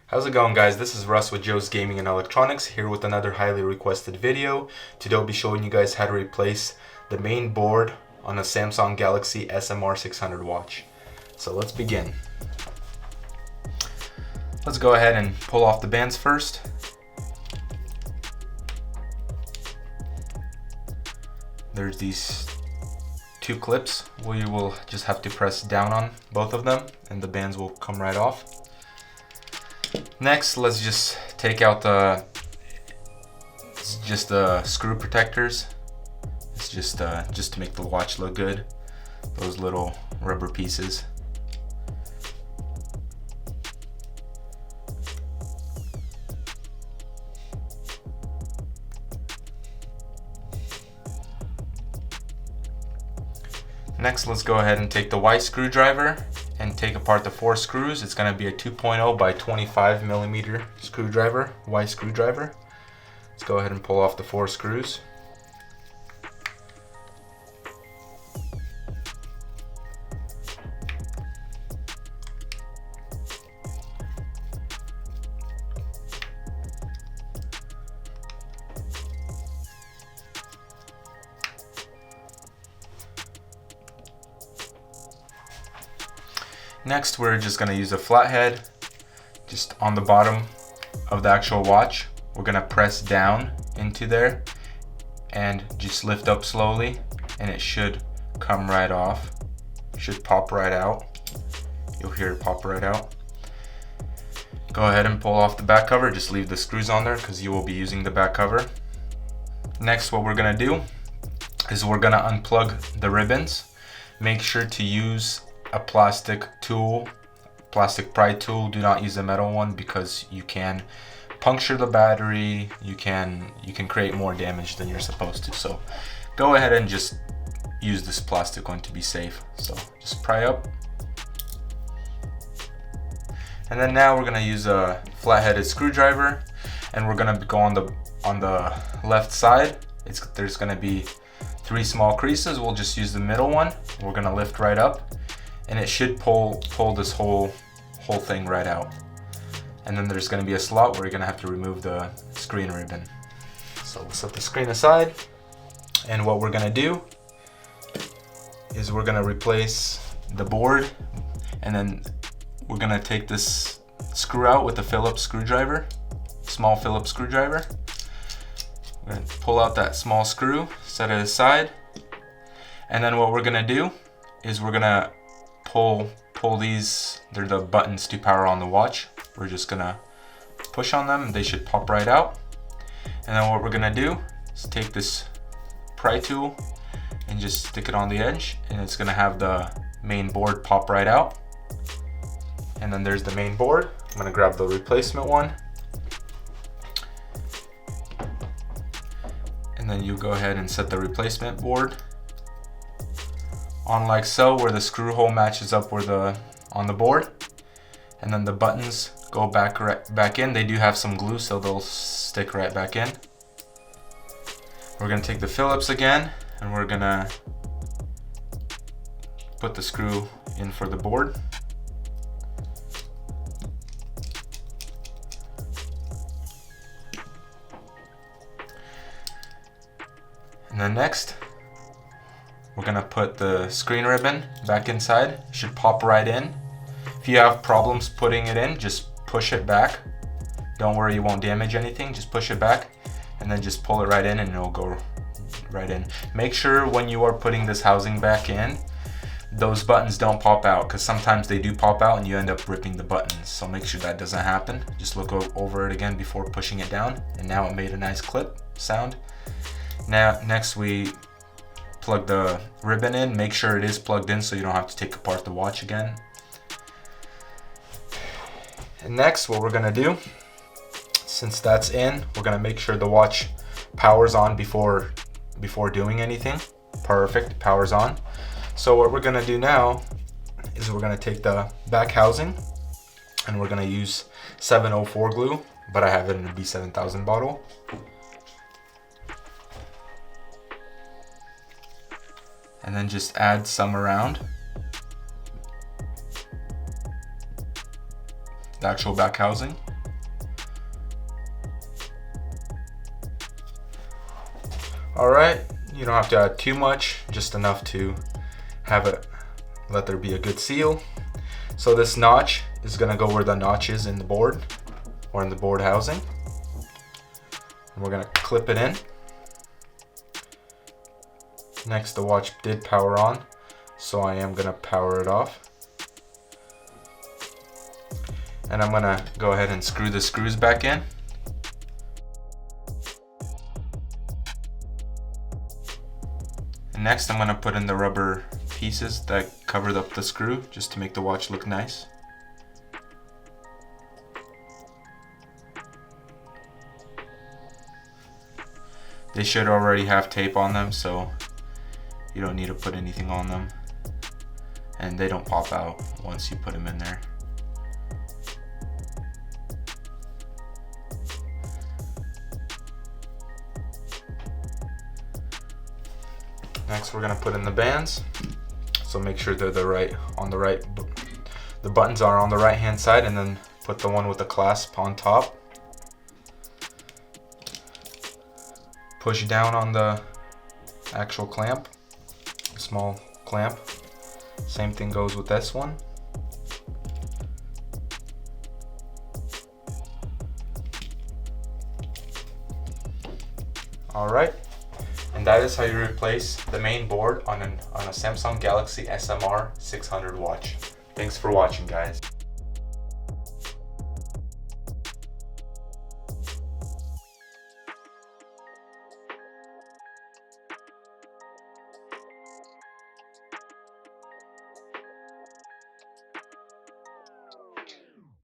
How's it going, guys? This is Russ with Joe's Gaming and Electronics, here with another highly requested video. Today I'll be showing you guys how to replace the main board on a Samsung Galaxy SM-R600 watch. So let's begin. Let's go ahead and pull off the bands first. There's these two clips where you will just have to press down on both of them and the bands will come right off. Next, let's just take out the screw protectors. It's just to make the watch look good. Those little rubber pieces. Next, let's go ahead and take the Y screwdriver and take apart the 4 screws. It's going to be a 2.0 by 25 millimeter screwdriver, Y screwdriver. Let's go ahead and pull off the 4 screws. Next, we're just going to use a flathead just on the bottom of the actual watch. We're going to press down into there and just lift up slowly, and it should come right off. It should pop right out. You'll hear it pop right out. Go ahead and pull off the back cover. Just leave the screws on there because you will be using the back cover. Next, what we're going to do is we're going to unplug the ribbons. Make sure to use a plastic tool, plastic pry tool. Do not use a metal one because you can puncture the battery. You can create more damage than you're supposed to. So go ahead and just use this plastic one to be safe. So just pry up. And then now we're gonna use a flat-headed screwdriver, and we're gonna go on the left side. There's gonna be 3 small creases. We'll just use the middle one. We're gonna lift right up, and it should pull this whole thing right out. And then there's going to be a slot where you're going to have to remove the screen ribbon. So we'll set the screen aside, and what we're going to do is we're going to replace the board, and then we're going to take this screw out with a Phillips screwdriver, small Phillips screwdriver. We're going to pull out that small screw, set it aside, and then what we're going to do is we're going to pull these. They're the buttons to power on the watch. We're just gonna push on them and they should pop right out. And then what we're gonna do is take this pry tool and just stick it on the edge, and it's gonna have the main board pop right out. And then there's the main board. I'm gonna grab the replacement one, and then you go ahead and set the replacement board on like so, where the screw hole matches up on the board, and then the buttons go back in. They do have some glue, so they'll stick right back in. We're gonna take the Phillips again, and we're gonna put the screw in for the board. And then next, we're gonna put the screen ribbon back inside. It should pop right in. If you have problems putting it in, just push it back. Don't worry, you won't damage anything. Just push it back and then just pull it right in, and it'll go right in. Make sure when you are putting this housing back in, those buttons don't pop out, because sometimes they do pop out and you end up ripping the buttons. So make sure that doesn't happen. Just look over it again before pushing it down, and now it made a nice clip sound. Now next, we plug the ribbon in. Make sure it is plugged in so you don't have to take apart the watch again. And next, what we're gonna do, since that's in, we're gonna make sure the watch powers on before doing anything. Perfect, powers on. So what we're gonna do now is we're gonna take the back housing, and we're gonna use 704 glue, but I have it in a B7000 bottle. And then just add some around. the actual back housing. All right, you don't have to add too much, just enough to have it, let there be a good seal. So this notch is gonna go where the notch is in the board, or in the board housing. And we're gonna clip it in. Next, the watch did power on, so I am gonna power it off. And I'm gonna go ahead and screw the screws back in. And next, I'm gonna put in the rubber pieces that covered up the screw, just to make the watch look nice. They should already have tape on them, so you don't need to put anything on them. And they don't pop out once you put them in there. Next, we're gonna put in the bands. So make sure they're the buttons are on the right hand side, and then put the one with the clasp on top. Push down on the actual clamp, small clamp. Same thing goes with this one. All right. And that is how you replace the main board on a Samsung Galaxy SM-R600 watch. Thanks for watching, guys.